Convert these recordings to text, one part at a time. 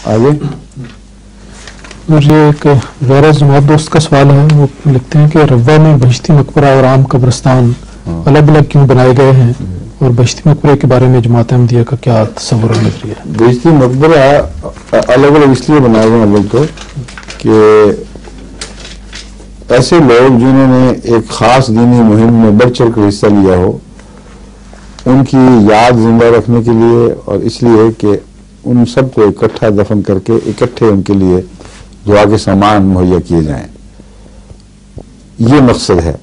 آگے اور یہ ایک غیر جماعت دوست کا سوال ہے. وہ لکھتے ہیں کہ روا میں بہشتی مقبرہ اور عام قبرستان الگ الگ کیوں بنائے گئے ہیں, اور بہشتی مقبرے کے بارے میں جماعت احمدیہ کا کیا تصور اور نظریہ ہے؟ بہشتی مقبرہ الگ الگ اس لیے بنائے گئے اول تو کہ ایسے لوگ جنہوں نے ایک خاص دینی مہم میں بڑھ چڑھ کر حصہ لیا ہو, ان کی یاد زندہ رکھنے کے لیے اور اس لیے کہ ان سب کو اکٹھا دفن کر کے اکٹھے ان کے لیے دعا کے سامان مہیا کیے جائیں, یہ مقصد ہے.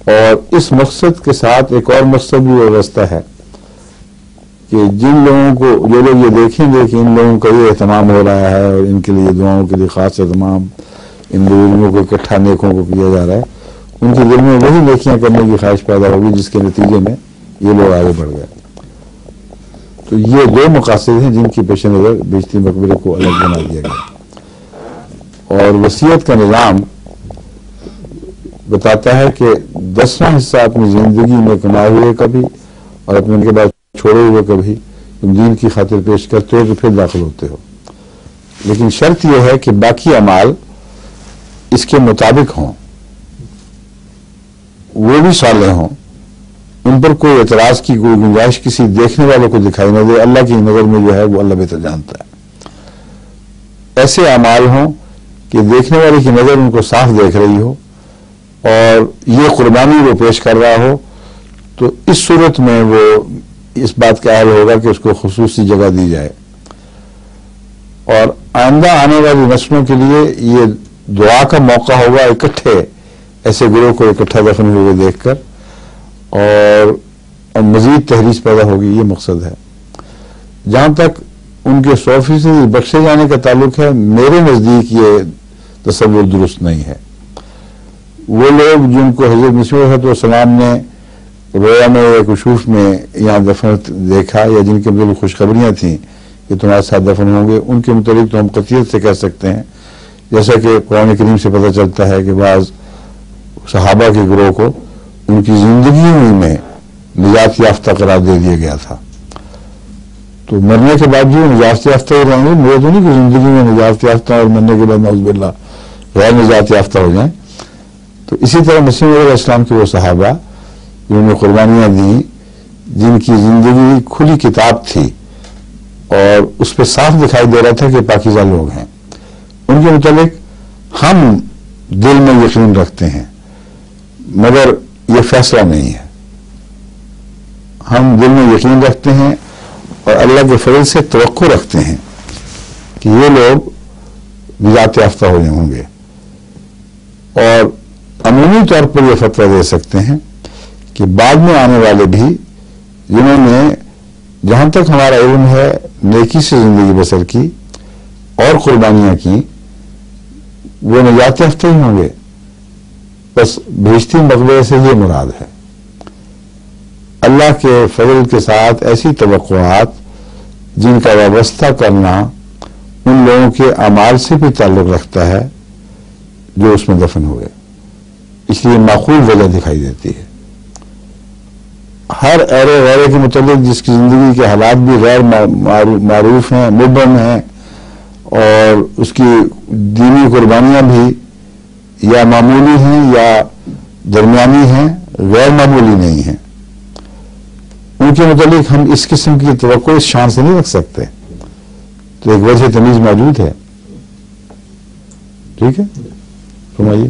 اور اس مقصد کے ساتھ ایک اور مقصد بھی وابستہ ہے کہ جن لوگوں کو جو لوگ یہ دیکھیں گے کہ ان لوگوں کا یہ اہتمام ہو رہا ہے اور ان کے لیے دعاؤں کے لیے خاص اہتمام ان بزرگوں کو اکٹھا نیکوں کو کیا جا رہا ہے, ان کے دل میں وہی نیکیاں کرنے کی خواہش پیدا ہوگی جس کے نتیجے میں یہ لوگ آگے بڑھ گئے. تو یہ دو مقاصد ہیں جن کی پیش نظر بہشتی مقبرے کو الگ بنا دیا گیا. اور وصیت کا نظام بتاتا ہے کہ 10واں حصہ اپنی زندگی میں کمائے ہوئے کبھی اور اپنے ان کے بعد چھوڑے ہوئے کبھی تم دین کی خاطر پیش کرتے ہو تو پھر داخل ہوتے ہو. لیکن شرط یہ ہے کہ باقی اعمال اس کے مطابق ہوں, وہ بھی صالح ہوں, ان پر کوئی اعتراض کی کوئی گنجائش کسی دیکھنے والوں کو دکھائی نہ دے. اللہ کی نظر میں جو ہے وہ اللہ بہتر جانتا ہے. ایسے اعمال ہوں کہ دیکھنے والے کی نظر ان کو صاف دیکھ رہی ہو اور یہ قربانی وہ پیش کر رہا ہو, تو اس صورت میں وہ اس بات کا اہل ہوگا کہ اس کو خصوصی جگہ دی جائے. اور آئندہ آنے والی نسلوں کے لیے یہ دعا کا موقع ہوگا اکٹھے ایسے گروہ کو اکٹھا دفن ہوئے دیکھ کر, اور مزید تحریش پیدا ہوگی. یہ مقصد ہے. جہاں تک ان کے 100% بخشے جانے کا تعلق ہے, میرے نزدیک یہ تصور درست نہیں ہے. وہ لوگ جن کو حضرت مسیح علیہ السلام نے رویا میں یا کشوف میں یہاں دفن دیکھا یا جن کے متعلق خوشخبریاں تھیں کہ تمہارے ساتھ دفن ہوں گے, ان کے متعلق تو ہم قطعیت سے کہہ سکتے ہیں, جیسا کہ قرآن کریم سے پتہ چلتا ہے کہ بعض صحابہ کے گروہ کو ان کی زندگی میں نجات یافتہ قرار دے دیا گیا تھا. تو مرنے کے بعد بھی نجات یافتہ ہو رہیں گے, مجھے تو نہیں کہ زندگی میں نجات یافتہ اور مرنے کے بعد نعوذ باللہ غیر نجات یافتہ ہو جائیں. تو اسی طرح مسیح علیہ السلام کے وہ صحابہ جنہوں نے قربانیاں دیں, جن کی زندگی کھلی کتاب تھی اور اس پہ صاف دکھائی دے رہا تھا کہ پاکیزہ لوگ ہیں, ان کے متعلق ہم دل میں یقین رکھتے ہیں مگر یہ فیصلہ نہیں ہے. ہم دل میں یقین رکھتے ہیں اور اللہ کے فضل سے توقع رکھتے ہیں کہ یہ لوگ نجات یافتہ ہو ہوں گے, اور عمومی طور پر یہ فتویٰ دے سکتے ہیں کہ بعد میں آنے والے بھی جنہوں نے جہاں تک ہمارا علم ہے نیکی سے زندگی بسر کی اور قربانیاں کی, وہ نجات یافتہ ہی ہوں گے. بس بہشتی مقبرے سے یہ مراد ہے. اللہ کے فضل کے ساتھ ایسی توقعات جن کا وابستہ کرنا ان لوگوں کے اعمال سے بھی تعلق رکھتا ہے جو اس میں دفن ہوئے, اس لیے معقول وجہ دکھائی دیتی ہے. ہر ایرے غیرے کے متعلق جس کی زندگی کے حالات بھی غیر معروف ہیں, مبہم ہیں, اور اس کی دینی قربانیاں بھی یا معمولی ہیں یا درمیانی ہیں, غیر معمولی نہیں ہیں, ان کے متعلق ہم اس قسم کی توقع اس شان سے نہیں رکھ سکتے. تو ایک وجہ تمیز موجود ہے. ٹھیک ہے, فرمائیے.